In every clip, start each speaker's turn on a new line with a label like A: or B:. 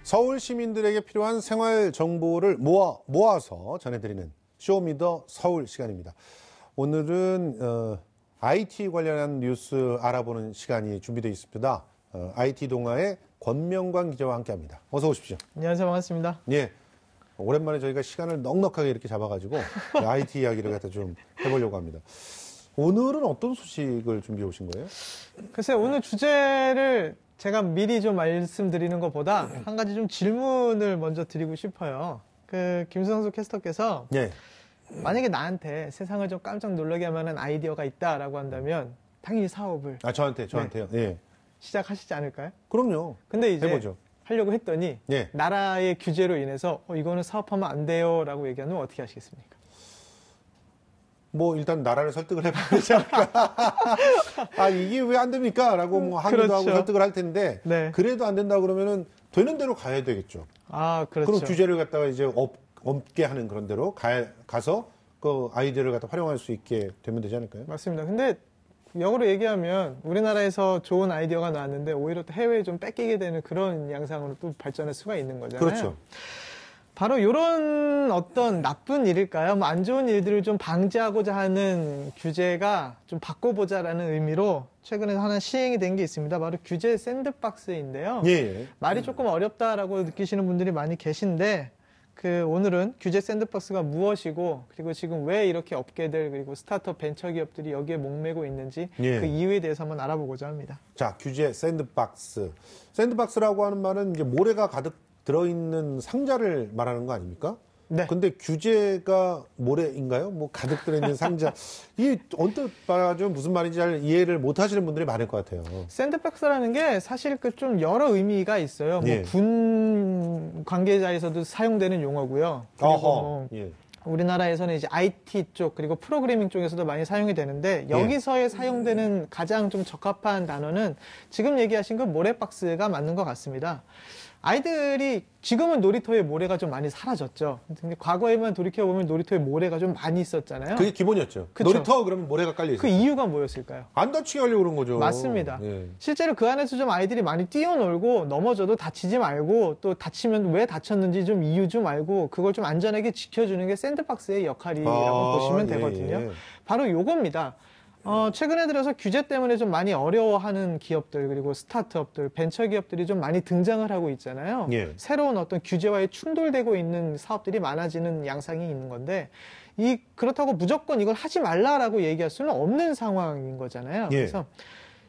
A: 서울 시민들에게 필요한 생활 정보를 모아서 전해드리는 쇼미더 서울 시간입니다. 오늘은 IT 관련한 뉴스 알아보는 시간이 준비되어 있습니다. IT 동아의 권명관 기자와 함께합니다. 어서 오십시오.
B: 안녕하세요. 반갑습니다.
A: 예, 오랜만에 저희가 시간을 넉넉하게 이렇게 잡아가지고 IT 이야기를 갖다 좀 해보려고 합니다. 오늘은 어떤 소식을 준비해 오신 거예요?
B: 글쎄요, 오늘 주제를 제가 미리 좀 말씀드리는 것보다 한 가지 좀 질문을 먼저 드리고 싶어요. 김수성수 캐스터께서
A: 예.
B: 만약에 나한테 세상을 좀 깜짝 놀라게 하는 아이디어가 있다라고 한다면 당연히 사업을
A: 저한테요.
B: 네.
A: 예.
B: 시작하시지 않을까요?
A: 그럼요.
B: 근데 이제
A: 해보죠.
B: 하려고 했더니
A: 예.
B: 나라의 규제로 인해서 이거는 사업하면 안 돼요라고 얘기하면 어떻게 하시겠습니까?
A: 뭐 일단 나라를 설득을 해봐야 되지 않을까. 아, 이게 왜 안 됩니까? 라고 뭐 하기도
B: 그렇죠.
A: 하고 설득을 할 텐데
B: 네.
A: 그래도 안 된다 그러면은 되는 대로 가야 되겠죠.
B: 아, 그렇죠.
A: 그럼 규제를 갖다가 이제 없게 하는 그런 대로 가서 그 아이디어를 갖다 활용할 수 있게 되면 되지 않을까요?
B: 맞습니다. 근데 역으로 얘기하면 우리나라에서 좋은 아이디어가 나왔는데 오히려 또 해외에 좀 뺏기게 되는 그런 양상으로 또 발전할 수가 있는 거잖아요.
A: 그렇죠.
B: 바로 이런 어떤 나쁜 일일까요? 뭐 안 좋은 일들을 좀 방지하고자 하는 규제가 좀 바꿔보자라는 의미로 최근에 하나 시행이 된 게 있습니다. 바로 규제 샌드박스인데요.
A: 예.
B: 말이 조금 어렵다라고 느끼시는 분들이 많이 계신데 오늘은 규제 샌드박스가 무엇이고 그리고 지금 왜 이렇게 업계들 그리고 스타트업 벤처기업들이 여기에 목매고 있는지
A: 예.
B: 그 이유에 대해서 한번 알아보고자 합니다.
A: 자, 규제 샌드박스. 샌드박스라고 하는 말은 이제 모래가 가득 들어있는 상자를 말하는 거 아닙니까?
B: 네.
A: 근데 규제가 모래인가요? 뭐 가득 들어있는 상자. 이게 언뜻 봐가지고 무슨 말인지 잘 이해를 못 하시는 분들이 많을 것 같아요.
B: 샌드박스라는 게 사실 좀 여러 의미가 있어요.
A: 예.
B: 뭐 군 관계자에서도 사용되는 용어고요. 그리고 뭐
A: 예.
B: 우리나라에서는 이제 IT 쪽 그리고 프로그래밍 쪽에서도 많이 사용이 되는데 여기서의 사용되는 가장 좀 적합한 단어는 지금 얘기하신 그 모래박스가 맞는 것 같습니다. 아이들이 지금은 놀이터에 모래가 좀 많이 사라졌죠. 근데 과거에만 돌이켜보면 놀이터에 모래가 좀 많이 있었잖아요.
A: 그게 기본이었죠.
B: 그쵸?
A: 놀이터 그러면 모래가 깔려 있어요.
B: 그 이유가 뭐였을까요?
A: 안 다치게 하려고 그런 거죠.
B: 맞습니다.
A: 예.
B: 실제로 그 안에서 좀 아이들이 많이 뛰어놀고 넘어져도 다치지 말고 또 다치면 왜 다쳤는지 좀 이유 좀 알고 그걸 좀 안전하게 지켜주는 게 샌드박스의 역할이라고 보시면 되거든요.
A: 예.
B: 바로 요겁니다. 최근에 들어서 규제 때문에 좀 많이 어려워하는 기업들 그리고 스타트업들, 벤처기업들이 좀 많이 등장을 하고 있잖아요.
A: 예.
B: 새로운 어떤 규제와에 충돌되고 있는 사업들이 많아지는 양상이 있는 건데 그렇다고 무조건 이걸 하지 말라라고 얘기할 수는 없는 상황인 거잖아요.
A: 예.
B: 그래서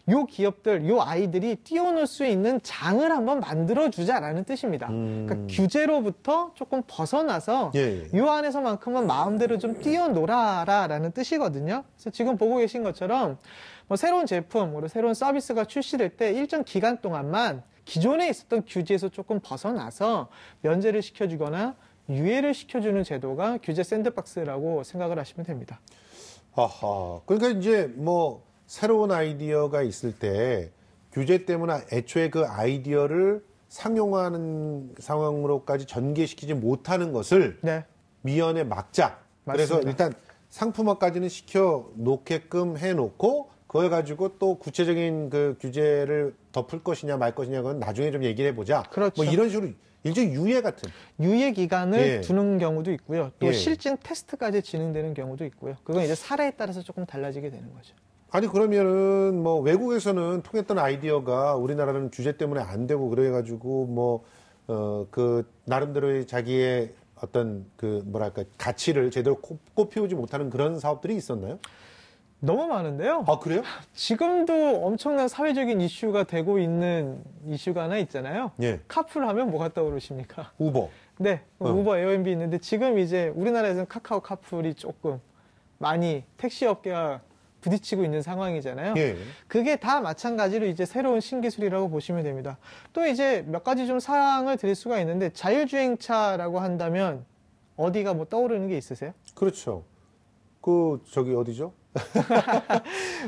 B: 요 기업들, 요 아이들이 뛰어놀 수 있는 장을 한번 만들어주자라는 뜻입니다. 그러니까 규제로부터 조금 벗어나서
A: 예.
B: 요 안에서만큼은 마음대로 좀 뛰어놀아라라는 뜻이거든요. 그래서 지금 보고 계신 것처럼 뭐 새로운 제품, 그리고 새로운 서비스가 출시될 때 일정 기간 동안만 기존에 있었던 규제에서 조금 벗어나서 면제를 시켜주거나 유예를 시켜주는 제도가 규제 샌드박스라고 생각을 하시면 됩니다.
A: 아하. 그러니까 이제 뭐 새로운 아이디어가 있을 때 규제 때문에 애초에 그 아이디어를 상용하는 상황으로까지 전개시키지 못하는 것을
B: 네.
A: 미연에 막자. 그래서
B: 맞습니다.
A: 일단 상품화까지는 시켜 놓게끔 해놓고 그걸 가지고 또 구체적인 그 규제를 덮을 것이냐 말 것이냐 그건 나중에 좀 얘기를 해보자.
B: 그렇죠.
A: 뭐 이런 식으로 일종의 유예 같은.
B: 유예 기간을
A: 예.
B: 두는 경우도 있고요. 또
A: 예.
B: 실증 테스트까지 진행되는 경우도 있고요. 그건 이제 사례에 따라서 조금 달라지게 되는 거죠.
A: 아니 그러면은 뭐 외국에서는 통했던 아이디어가 우리나라는 규제 때문에 안 되고 그래가지고 뭐 그 나름대로의 자기의 어떤 그 뭐랄까 가치를 제대로 꽃피우지 못하는 그런 사업들이 있었나요?
B: 너무 많은데요.
A: 아 그래요?
B: 지금도 엄청난 사회적인 이슈가 되고 있는 이슈가 하나 있잖아요.
A: 예.
B: 카풀 하면 뭐가 떠오르십니까?
A: 우버.
B: 네, 우버, 에어비앤비 있는데 지금 이제 우리나라에서는 카카오 카풀이 조금 많이 택시 업계가 부딪히고 있는 상황이잖아요.
A: 예.
B: 그게 다 마찬가지로 이제 새로운 신기술이라고 보시면 됩니다. 또 이제 몇 가지 좀 사항을 드릴 수가 있는데 자율주행차라고 한다면 어디가 뭐 떠오르는 게 있으세요?
A: 그렇죠. 그 저기 어디죠?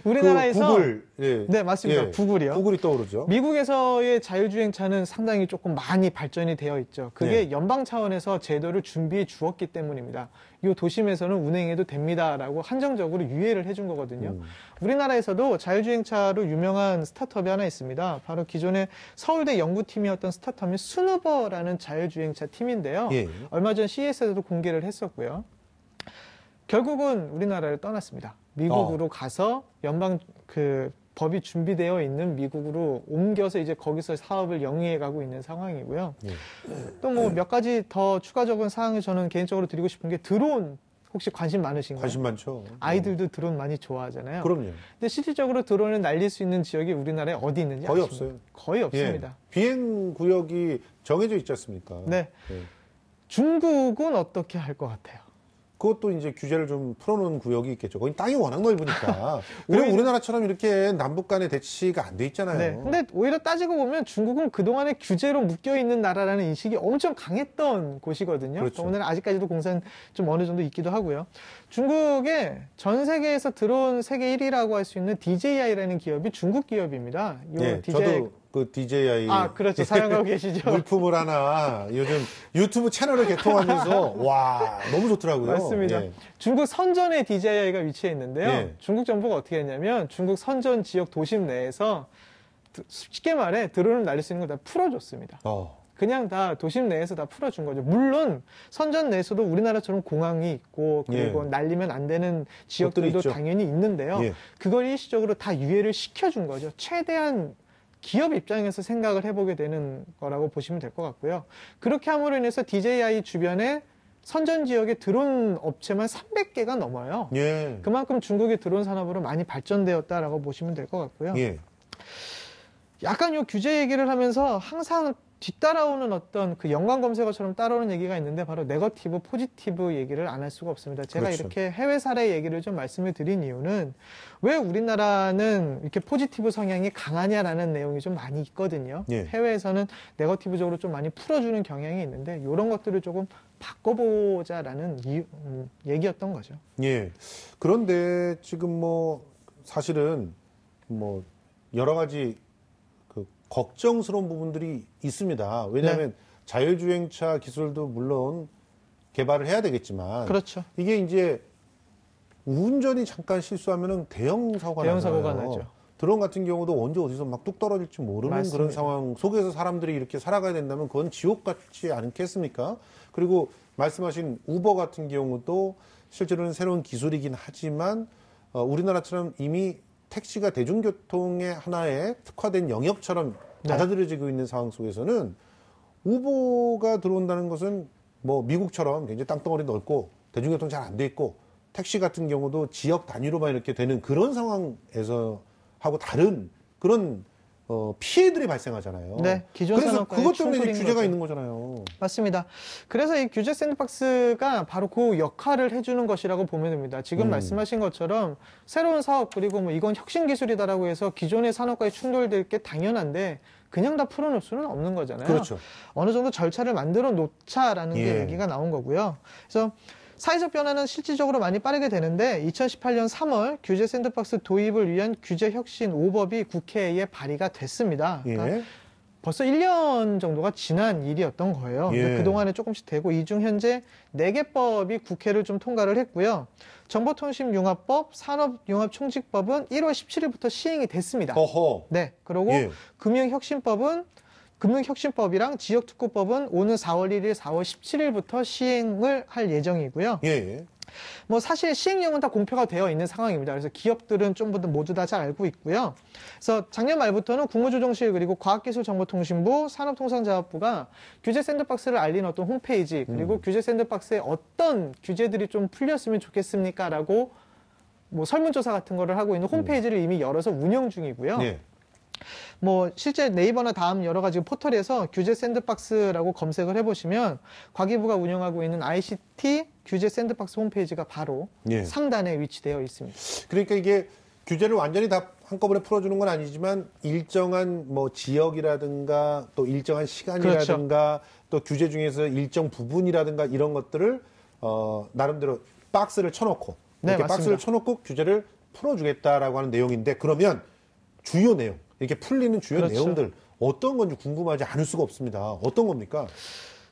B: 우리나라에서
A: 구글, 예.
B: 네, 맞습니다.
A: 예.
B: 구글이요.
A: 구글이 떠오르죠.
B: 미국에서의 자율주행차는 상당히 조금 많이 발전이 되어 있죠. 그게
A: 네.
B: 연방 차원에서 제도를 준비해 주었기 때문입니다. 이 도심에서는 운행해도 됩니다라고 한정적으로 유예를 해준 거거든요. 우리나라에서도 자율주행차로 유명한 스타트업이 하나 있습니다. 바로 기존의 서울대 연구팀이었던 스타트업이 순우버라는 자율주행차 팀인데요.
A: 예.
B: 얼마 전 CES에서도 공개를 했었고요. 결국은 우리나라를 떠났습니다. 미국으로 가서 연방 법이 준비되어 있는 미국으로 옮겨서 이제 거기서 사업을 영위해 가고 있는 상황이고요.
A: 예.
B: 또 뭐 몇 가지 더 추가적인 사항을 저는 개인적으로 드리고 싶은 게 드론 혹시 관심 많으신가요?
A: 관심 많죠.
B: 아이들도 드론 많이 좋아하잖아요.
A: 그럼요.
B: 근데 실질적으로 드론을 날릴 수 있는 지역이 우리나라에 어디 있는지
A: 거의
B: 아십니까?
A: 없어요.
B: 거의 없습니다.
A: 예. 비행 구역이 정해져 있지 않습니까?
B: 네.
A: 예.
B: 중국은 어떻게 할 것 같아요?
A: 그것도 이제 규제를 좀 풀어놓은 구역이 있겠죠. 거기 땅이 워낙 넓으니까. 그리고
B: 오히려-
A: 우리나라처럼 이렇게 남북 간의 대치가 안 돼 있잖아요.
B: 네. 근데 오히려 따지고 보면 중국은 그동안에 규제로 묶여 있는 나라라는 인식이 엄청 강했던 곳이거든요.
A: 그렇죠.
B: 오늘 아직까지도 공산 좀 어느 정도 있기도 하고요. 중국에 전 세계에서 들어온 세계 1위라고 할 수 있는 DJI라는 기업이 중국 기업입니다. 요
A: 예,
B: DJI
A: 저도 그 DJI
B: 아, 그렇죠. 사용하고 계시죠.
A: 물품을 하나 요즘 유튜브 채널을 개통하면서 와 너무 좋더라고요.
B: 맞습니다.
A: 예.
B: 중국 선전에 DJI가 위치해 있는데요.
A: 예.
B: 중국 정부가 어떻게 했냐면 중국 선전 지역 도심 내에서 쉽게 말해 드론을 날릴 수 있는 걸 다 풀어줬습니다. 그냥 다 도심 내에서 다 풀어준 거죠. 물론 선전 내에서도 우리나라처럼 공항이 있고 그리고
A: 예.
B: 날리면 안 되는 지역들도
A: 있죠.
B: 당연히 있는데요.
A: 예.
B: 그걸 일시적으로 다 유예를 시켜준 거죠. 최대한 기업 입장에서 생각을 해보게 되는 거라고 보시면 될 것 같고요. 그렇게 함으로 인해서 DJI 주변에 선전 지역의 드론 업체만 300개가 넘어요.
A: 예.
B: 그만큼 중국의 드론 산업으로 많이 발전되었다라고 보시면 될 것 같고요.
A: 예.
B: 약간 요 규제 얘기를 하면서 항상 뒤따라오는 어떤 그 연관 검색어처럼 따라오는 얘기가 있는데 바로 네거티브, 포지티브 얘기를 안 할 수가 없습니다. 제가
A: 그렇죠.
B: 이렇게 해외 사례 얘기를 좀 말씀을 드린 이유는 왜 우리나라는 이렇게 포지티브 성향이 강하냐라는 내용이 좀 많이 있거든요.
A: 예.
B: 해외에서는 네거티브적으로 좀 많이 풀어주는 경향이 있는데 이런 것들을 조금 바꿔보자라는 얘기였던 거죠.
A: 예. 그런데 지금 뭐 사실은 뭐 여러 가지 그 걱정스러운 부분들이 있습니다. 왜냐하면 자율주행차 기술도 물론 개발을 해야 되겠지만
B: 그렇죠.
A: 이게 이제 운전이 잠깐 실수하면은 대형 사고가
B: 대형
A: 나잖아요.
B: 사고가 나죠.
A: 드론 같은 경우도 언제 어디서 막 뚝 떨어질지 모르는
B: 맞습니다.
A: 그런 상황 속에서 사람들이 이렇게 살아가야 된다면 그건 지옥 같지 않겠습니까? 그리고 말씀하신 우버 같은 경우도 실제로는 새로운 기술이긴 하지만 우리나라처럼 이미 택시가 대중교통의 하나의 특화된 영역처럼
B: 네.
A: 받아들여지고 있는 상황 속에서는 우버가 들어온다는 것은 뭐 미국처럼 굉장히 땅덩어리 넓고 대중교통 잘 안 돼 있고 택시 같은 경우도 지역 단위로만 이렇게 되는 그런 상황에서 하고 다른 그런 피해들이 발생하잖아요.
B: 네, 기존
A: 그래서
B: 산업과의
A: 그것 때문에 이제
B: 충돌인
A: 규제가
B: 거죠.
A: 있는 거잖아요.
B: 맞습니다. 그래서 이 규제 샌드박스가 바로 그 역할을 해주는 것이라고 보면 됩니다. 지금 말씀하신 것처럼 새로운 사업 그리고 뭐 이건 혁신 기술이다라고 해서 기존의 산업과의 충돌될 게 당연한데 그냥 다 풀어놓을 수는 없는 거잖아요.
A: 그렇죠.
B: 어느 정도 절차를 만들어 놓자라는 게
A: 예.
B: 얘기가 나온 거고요. 그래서 사회적 변화는 실질적으로 많이 빠르게 되는데 2018년 3월 규제 샌드박스 도입을 위한 규제 혁신 5법이 국회에 발의가 됐습니다.
A: 예.
B: 그러니까 벌써 1년 정도가 지난 일이었던 거예요.
A: 예.
B: 근데 그동안에 조금씩 되고 이 중 현재 4개법이 국회를 좀 통과를 했고요. 정보통신융합법, 산업융합총칙법은 1월 17일부터 시행이 됐습니다.
A: 허허.
B: 네. 그리고
A: 예.
B: 금융혁신법이랑 지역특구법은 오는 4월 1일, 4월 17일부터 시행을 할 예정이고요.
A: 예.
B: 뭐 사실 시행령은 다 공표가 되어 있는 상황입니다. 그래서 기업들은 좀 모두 다 잘 알고 있고요. 그래서 작년 말부터는 국무조정실 그리고 과학기술정보통신부, 산업통상자원부가 규제 샌드박스를 알린 어떤 홈페이지 그리고 규제 샌드박스에 어떤 규제들이 좀 풀렸으면 좋겠습니까라고 뭐 설문조사 같은 거를 하고 있는 홈페이지를 이미 열어서 운영 중이고요.
A: 예.
B: 뭐 실제 네이버나 다음 여러 가지 포털에서 규제 샌드박스라고 검색을 해보시면 과기부가 운영하고 있는 ICT 규제 샌드박스 홈페이지가 바로
A: 예.
B: 상단에 위치되어 있습니다.
A: 그러니까 이게 규제를 완전히 다 한꺼번에 풀어주는 건 아니지만 일정한 뭐 지역이라든가 또 일정한 시간이라든가 또 규제 중에서 일정 부분이라든가 이런 것들을 나름대로 박스를 쳐놓고
B: 네,
A: 이렇게
B: 맞습니다.
A: 박스를 쳐놓고 규제를 풀어주겠다라고 하는 내용인데 그러면 주요 내용, 이렇게 풀리는 주요
B: 그렇죠.
A: 내용들 어떤 건지 궁금하지 않을 수가 없습니다. 어떤 겁니까?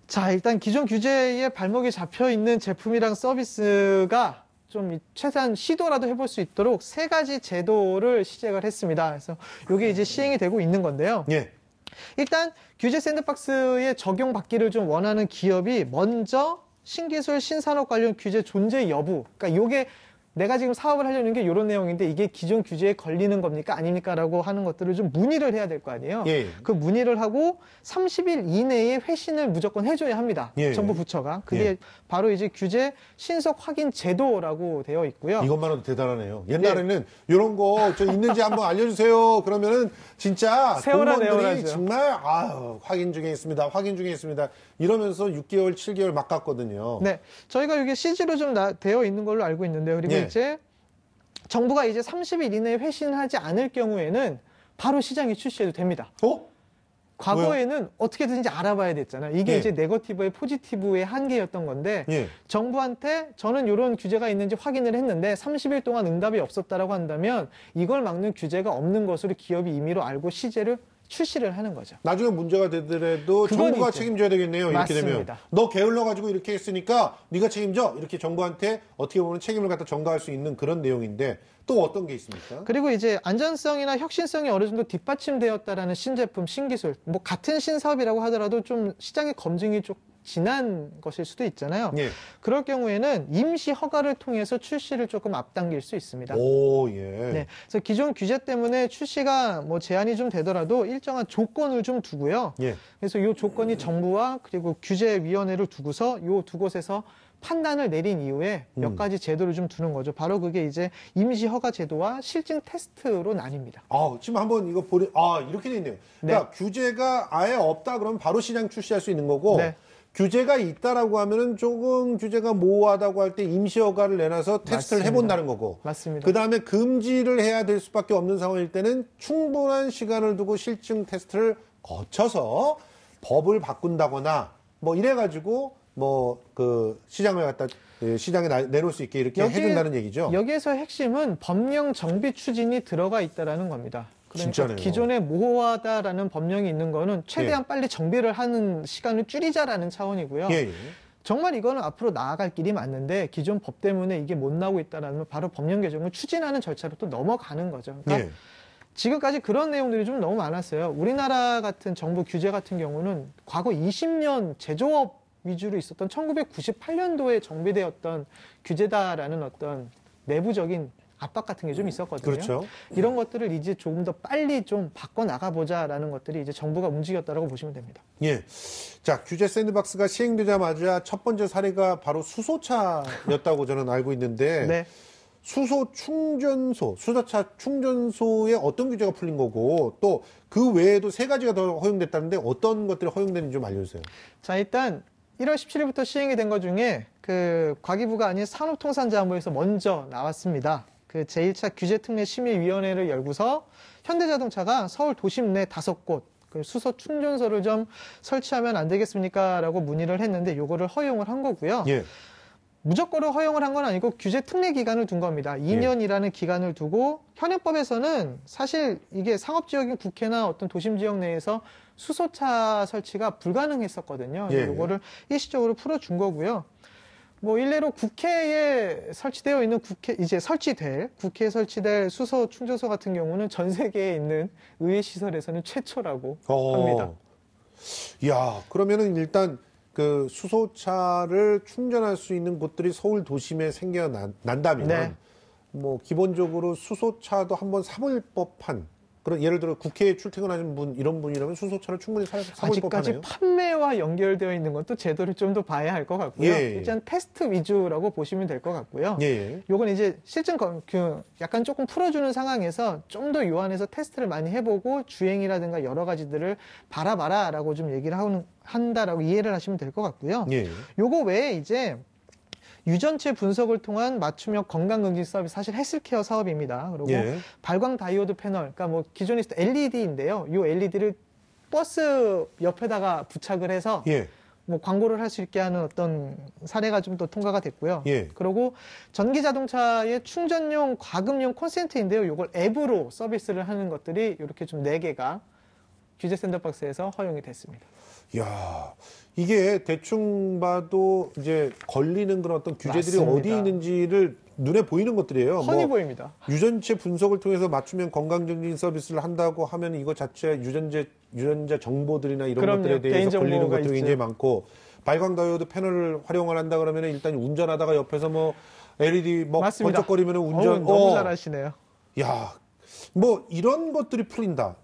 B: 자, 일단 기존 규제에 발목이 잡혀 있는 제품이랑 서비스가 좀 최대한 시도라도 해볼 수 있도록 3가지 제도를 시작을 했습니다. 그래서 이게 이제 시행이 되고 있는 건데요.
A: 예.
B: 일단 규제 샌드박스에 적용받기를 좀 원하는 기업이 먼저 신기술 신산업 관련 규제 존재 여부, 그러니까 이게 내가 지금 사업을 하려는 게 이런 내용인데 이게 기존 규제에 걸리는 겁니까 아닙니까 라고 하는 것들을 좀 문의를 해야 될 거 아니에요.
A: 예.
B: 그 문의를 하고 30일 이내에 회신을 무조건 해줘야 합니다.
A: 예.
B: 정부 부처가. 그게
A: 예.
B: 바로 이제 규제 신속 확인 제도라고 되어 있고요.
A: 이것만으로도 대단하네요. 옛날에는 이런 거 저 있는지 한번 알려주세요. 그러면은 진짜
B: 세월아
A: 공무원들이
B: 내월하죠.
A: 정말 확인 중에 있습니다. 확인 중에 있습니다. 이러면서 6개월, 7개월 막 갔거든요.
B: 네, 저희가 이게 CG로 좀 되어 있는 걸로 알고 있는데요. 그리고
A: 예.
B: 이제 정부가 이제 30일 이내에 회신하지 않을 경우에는 바로 시장에 출시해도 됩니다. 과거에는 어떻게든지 알아봐야 됐잖아요. 이게
A: 예.
B: 이제 네거티브의 포지티브의 한계였던 건데
A: 예.
B: 정부한테 저는 이런 규제가 있는지 확인을 했는데 30일 동안 응답이 없었다라고 한다면 이걸 막는 규제가 없는 것으로 기업이 임의로 알고 시제를 출시를 하는 거죠.
A: 나중에 문제가 되더라도
B: 그건
A: 정부가
B: 있죠.
A: 책임져야 되겠네요. 이렇게 되면.
B: 맞습니다.
A: 너 게을러가지고 이렇게 했으니까 네가 책임져. 이렇게 정부한테 어떻게 보면 책임을 갖다 전가할 수 있는 그런 내용인데 또 어떤 게 있습니까?
B: 그리고 이제 안전성이나 혁신성이 어느 정도 뒷받침되었다라는 신제품, 신기술, 뭐 같은 신사업이라고 하더라도 좀 시장의 검증이 좀 지난 것일 수도 있잖아요.
A: 예.
B: 그럴 경우에는 임시 허가를 통해서 출시를 조금 앞당길 수 있습니다.
A: 오, 예.
B: 네, 그래서 기존 규제 때문에 출시가 뭐 제한이 좀 되더라도 일정한 조건을 좀 두고요.
A: 예.
B: 그래서 이 조건이 정부와 그리고 규제위원회를 두고서 이 두 곳에서 판단을 내린 이후에 몇 가지 제도를 좀 두는 거죠. 바로 그게 이제 임시 허가 제도와 실증 테스트로 나뉩니다.
A: 지금 한번 이거 이렇게 돼 있네요. 그러니까 규제가 아예 없다 그러면 바로 시장 출시할 수 있는 거고
B: 네.
A: 규제가 있다라고 하면은 조금 규제가 모호하다고 할 때 임시 허가를 내놔서 테스트를
B: 맞습니다.
A: 해본다는 거고.
B: 맞습니다.
A: 그 다음에 금지를 해야 될 수밖에 없는 상황일 때는 충분한 시간을 두고 실증 테스트를 거쳐서 법을 바꾼다거나 뭐 이래가지고 뭐 그 시장을 갖다 시장에 내놓을 수 있게 이렇게 해준다는 얘기죠.
B: 여기에서 핵심은 법령 정비 추진이 들어가 있다라는 겁니다. 그러니까
A: 진짜네요.
B: 기존에 모호하다라는 법령이 있는 거는 최대한
A: 예.
B: 빨리 정비를 하는 시간을 줄이자라는 차원이고요.
A: 예.
B: 정말 이거는 앞으로 나아갈 길이 맞는데 기존 법 때문에 이게 못 나오고 있다라면 바로 법령 개정을 추진하는 절차로 또 넘어가는 거죠. 그러니까
A: 예.
B: 지금까지 그런 내용들이 좀 너무 많았어요. 우리나라 같은 정부 규제 같은 경우는 과거 20년 제조업 위주로 있었던 1998년도에 정비되었던 규제다라는 어떤 내부적인 압박 같은 게 좀 있었거든요.
A: 그렇죠.
B: 이런 것들을 이제 조금 더 빨리 좀 바꿔 나가보자라는 것들이 이제 정부가 움직였다고 보시면 됩니다.
A: 예. 자, 규제 샌드박스가 시행되자마자 첫 번째 사례가 바로 수소차였다고 저는 알고 있는데
B: 네.
A: 수소 충전소, 수소차 충전소에 어떤 규제가 풀린 거고 또 그 외에도 3가지가 더 허용됐다는데 어떤 것들이 허용되는지 좀 알려주세요.
B: 자, 일단 1월 17일부터 시행이 된 것 중에 그 과기부가 아닌 산업통상자원부에서 먼저 나왔습니다. 그 제1차 규제특례심의위원회를 열고서 현대자동차가 서울 도심 내 5곳 그 수소 충전소를 좀 설치하면 안 되겠습니까? 라고 문의를 했는데 요거를 허용을 한 거고요.
A: 예.
B: 무조건으로 허용을 한 건 아니고 규제 특례 기간을 둔 겁니다. 2년이라는 기간을 두고 현행법에서는 사실 이게 상업지역인 국회나 어떤 도심지역 내에서 수소차 설치가 불가능했었거든요.
A: 예.
B: 이거를 일시적으로 풀어준 거고요. 뭐 일례로 국회에 설치되어 있는 국회에 설치될 수소 충전소 같은 경우는 전 세계에 있는 의회 시설에서는 최초라고 합니다.
A: 이야, 그러면은 일단 그 수소차를 충전할 수 있는 곳들이 서울 도심에 생겨난다면
B: 네.
A: 뭐 기본적으로 수소차도 한번 사볼 법한 그런 예를 들어 국회에 출퇴근하는 분 이런 분이라면 수소차를 충분히 사볼
B: 아직까지
A: 법하네요.
B: 판매와 연결되어 있는 건 또 제도를 좀 더 봐야 할 것 같고요.
A: 예.
B: 일단 테스트 위주라고 보시면 될 것 같고요.
A: 예.
B: 요건 이제 실증 약간 조금 풀어주는 상황에서 좀 더 유한해서 테스트를 많이 해보고 주행이라든가 여러 가지들을 바라봐라라고 좀 얘기를 한다라고 이해를 하시면 될 것 같고요.
A: 예.
B: 요거 외에 이제 유전체 분석을 통한 맞춤형 건강검진 서비스, 사실 헬스케어 사업입니다. 그리고
A: 예.
B: 발광 다이오드 패널, 그러니까 뭐 기존에 있었던 LED인데요. 이 LED를 버스 옆에다가 부착을 해서
A: 예.
B: 뭐 광고를 할 수 있게 하는 어떤 사례가 좀 더 통과가 됐고요.
A: 예.
B: 그리고 전기 자동차의 충전용 과금용 콘센트인데요. 이걸 앱으로 서비스를 하는 것들이 이렇게 좀 4개가 규제 샌드박스에서 허용이 됐습니다.
A: 야, 이게 대충 봐도 이제 걸리는 그런 어떤 규제들이
B: 맞습니다.
A: 어디 있는지를 눈에 보이는 것들이에요.
B: 훤히 보입니다.
A: 유전체 분석을 통해서 맞춤형 건강증진 서비스를 한다고 하면 이거 자체 유전자 정보들이나 이런
B: 그럼요.
A: 것들에 대해서 걸리는
B: 개인정보가
A: 것들이
B: 있죠.
A: 굉장히 많고, 발광 다이오드 패널을 활용을 한다 그러면 일단 운전하다가 옆에서 뭐 LED 뭐
B: 맞습니다.
A: 번쩍거리면 운전
B: 너무 잘하시네요.
A: 야, 뭐 이런 것들이 풀린다.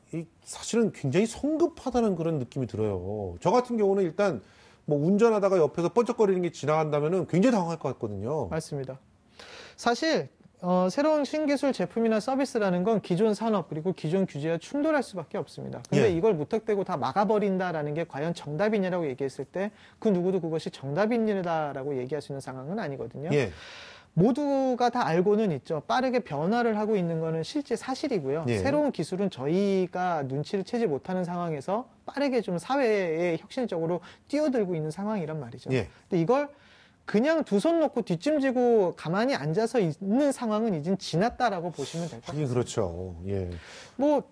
A: 사실은 굉장히 성급하다는 그런 느낌이 들어요. 저 같은 경우는 일단 뭐 운전하다가 옆에서 번쩍거리는 게 지나간다면은 굉장히 당황할 것 같거든요.
B: 맞습니다. 사실 새로운 신기술 제품이나 서비스라는 건 기존 산업 그리고 기존 규제와 충돌할 수밖에 없습니다. 근데
A: 예.
B: 이걸 무턱대고 다 막아버린다라는 게 과연 정답이냐라고 얘기했을 때 그 누구도 그것이 정답이냐라고 얘기할 수 있는 상황은 아니거든요.
A: 예,
B: 모두가 다 알고는 있죠. 빠르게 변화를 하고 있는 거는 실제 사실이고요.
A: 예.
B: 새로운 기술은 저희가 눈치를 채지 못하는 상황에서 빠르게 좀 사회에 혁신적으로 뛰어들고 있는 상황이란 말이죠.
A: 예.
B: 근데 이걸 그냥 두 손 놓고 뒷짐지고 가만히 앉아서 있는 상황은 이젠 지났다라고 보시면 될 것 같아요.
A: 하긴 그렇죠. 예.
B: 뭐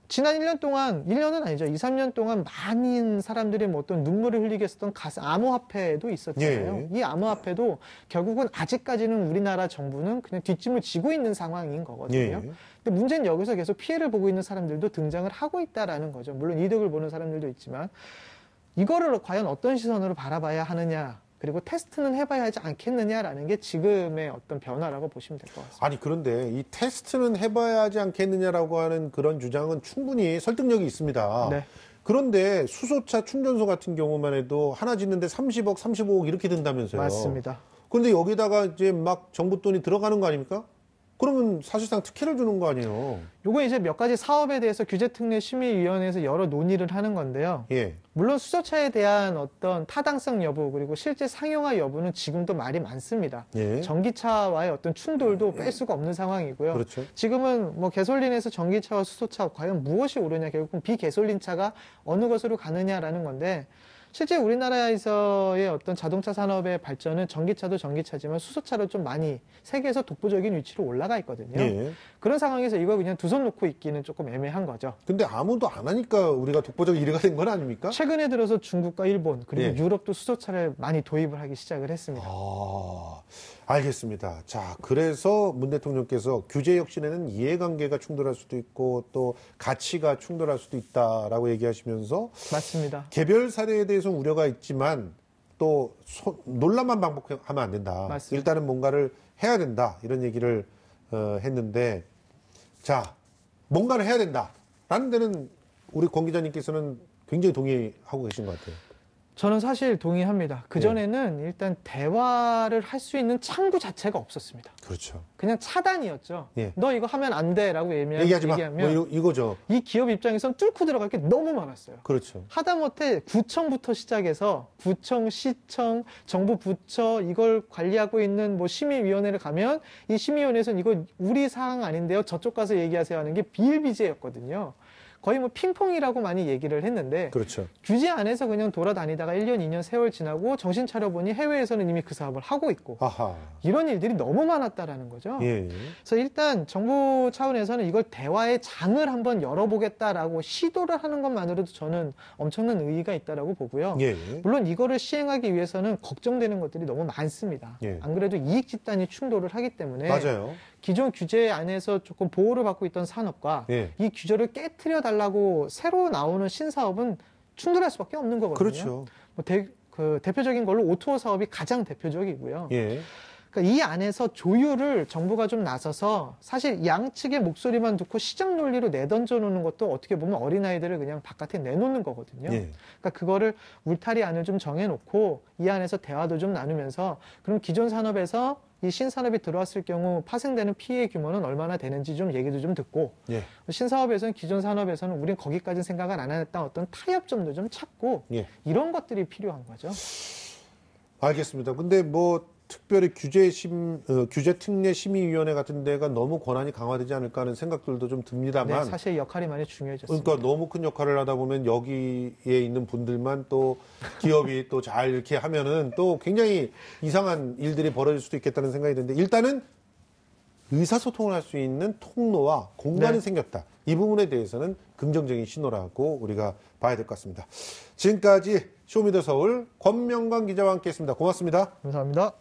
B: 지난 1년 동안, 1년은 아니죠. 2, 3년 동안 많은 사람들이 뭐 어떤 눈물을 흘리게 했었던 암호화폐도 있었잖아요.
A: 예.
B: 이 암호화폐도 결국은 아직까지는 우리나라 정부는 그냥 뒷짐을 지고 있는 상황인 거거든요.
A: 예.
B: 근데 문제는 여기서 계속 피해를 보고 있는 사람들도 등장을 하고 있다라는 거죠. 물론 이득을 보는 사람들도 있지만 이거를 과연 어떤 시선으로 바라봐야 하느냐, 그리고 테스트는 해봐야 하지 않겠느냐라는 게 지금의 어떤 변화라고 보시면 될 것 같습니다.
A: 아니 그런데 이 테스트는 해봐야 하지 않겠느냐라고 하는 그런 주장은 충분히 설득력이 있습니다.
B: 네.
A: 그런데 수소차 충전소 같은 경우만 해도 하나 짓는데 30억, 35억 이렇게 든다면서요.
B: 맞습니다.
A: 그런데 여기다가 이제 막 정부 돈이 들어가는 거 아닙니까? 그러면 사실상 특혜를 주는 거 아니에요.
B: 요거 이제 몇 가지 사업에 대해서 규제특례심의위원회에서 여러 논의를 하는 건데요.
A: 예.
B: 물론 수소차에 대한 어떤 타당성 여부 그리고 실제 상용화 여부는 지금도 말이 많습니다.
A: 예.
B: 전기차와의 어떤 충돌도 뺄 수가 없는 상황이고요.
A: 그렇죠.
B: 지금은 뭐 개솔린에서 전기차와 수소차 과연 무엇이 오르냐, 결국은 비개솔린차가 어느 것으로 가느냐라는 건데, 실제 우리나라에서의 어떤 자동차 산업의 발전은 전기차도 전기차지만 수소차로 좀 많이 세계에서 독보적인 위치로 올라가 있거든요.
A: 예.
B: 그런 상황에서 이거 그냥 두 손 놓고 있기는 조금 애매한 거죠.
A: 근데 아무도 안 하니까 우리가 독보적 1위가 된 건 아닙니까?
B: 최근에 들어서 중국과 일본 그리고
A: 예.
B: 유럽도 수소차를 많이 도입을 하기 시작을 했습니다.
A: 아, 알겠습니다. 자, 그래서 문 대통령께서 규제 혁신에는 이해관계가 충돌할 수도 있고 또 가치가 충돌할 수도 있다라고 얘기하시면서
B: 맞습니다.
A: 개별 사례에 대해서 우려가 있지만 또 논란만 반복하면 안 된다.
B: 맞습니다.
A: 일단은 뭔가를 해야 된다. 이런 얘기를 했는데, 자, 뭔가를 해야 된다라는 데는 우리 권 기자님께서는 굉장히 동의하고 계신 것 같아요.
B: 저는 사실 동의합니다. 그전에는 일단 대화를 할 수 있는 창구 자체가 없었습니다.
A: 그렇죠.
B: 그냥 차단이었죠.
A: 예.
B: 너 이거 하면 안 돼라고
A: 얘기하지 마.
B: 얘기하면
A: 뭐 이거죠.
B: 이 기업 입장에선 뚫고 들어갈 게 너무 많았어요.
A: 그렇죠.
B: 하다못해 구청부터 시작해서 구청, 시청, 정부 부처 이걸 관리하고 있는 뭐 심의위원회를 가면 이 심의위원회에서는 이거 우리 사항 아닌데요. 저쪽 가서 얘기하세요 하는 게 비일비재였거든요. 거의 뭐 핑퐁이라고 많이 얘기를 했는데
A: 그렇죠.
B: 규제 안에서 그냥 돌아다니다가 1년, 2년 세월 지나고 정신 차려보니 해외에서는 이미 그 사업을 하고 있고
A: 아하.
B: 이런 일들이 너무 많았다라는 거죠.
A: 예.
B: 그래서 일단 정부 차원에서는 이걸 대화의 장을 한번 열어보겠다라고 시도를 하는 것만으로도 저는 엄청난 의의가 있다라고 보고요.
A: 예.
B: 물론 이거를 시행하기 위해서는 걱정되는 것들이 너무 많습니다.
A: 예.
B: 안 그래도 이익 집단이 충돌을 하기 때문에
A: 맞아요.
B: 기존 규제 안에서 조금 보호를 받고 있던 산업과
A: 예.
B: 이 규제를 깨트려 달라고 새로 나오는 신사업은 충돌할 수밖에 없는 거거든요.
A: 그렇죠.
B: 뭐 대표적인 걸로 오토 사업이 가장 대표적이고요.
A: 예.
B: 그러니까 이 안에서 조율을 정부가 좀 나서서 사실 양측의 목소리만 듣고 시장 논리로 내던져 놓는 것도 어떻게 보면 어린아이들을 그냥 바깥에 내놓는 거거든요.
A: 예.
B: 그러니까 그거를 울타리 안을 좀 정해놓고 이 안에서 대화도 좀 나누면서 그럼 기존 산업에서 이 신산업이 들어왔을 경우 파생되는 피해 규모는 얼마나 되는지 좀 얘기도 좀 듣고
A: 예.
B: 신사업에서는 기존 산업에서는 우린 거기까지는 생각을 안 했다 어떤 타협점도 좀 찾고
A: 예.
B: 이런 것들이 필요한 거죠.
A: 알겠습니다. 근데 뭐 특별히 규제 특례 심의위원회 같은 데가 너무 권한이 강화되지 않을까 하는 생각들도 좀 듭니다만.
B: 네, 사실 역할이 많이 중요해졌습니다.
A: 그러니까 너무 큰 역할을 하다 보면 여기에 있는 분들만 또 기업이 또 잘 이렇게 하면은 또 굉장히 이상한 일들이 벌어질 수도 있겠다는 생각이 드는데 일단은 의사소통을 할 수 있는 통로와 공간이
B: 네.
A: 생겼다. 이 부분에 대해서는 긍정적인 신호라고 우리가 봐야 될 것 같습니다. 지금까지 쇼미더 서울 권명관 기자와 함께했습니다. 고맙습니다.
B: 감사합니다.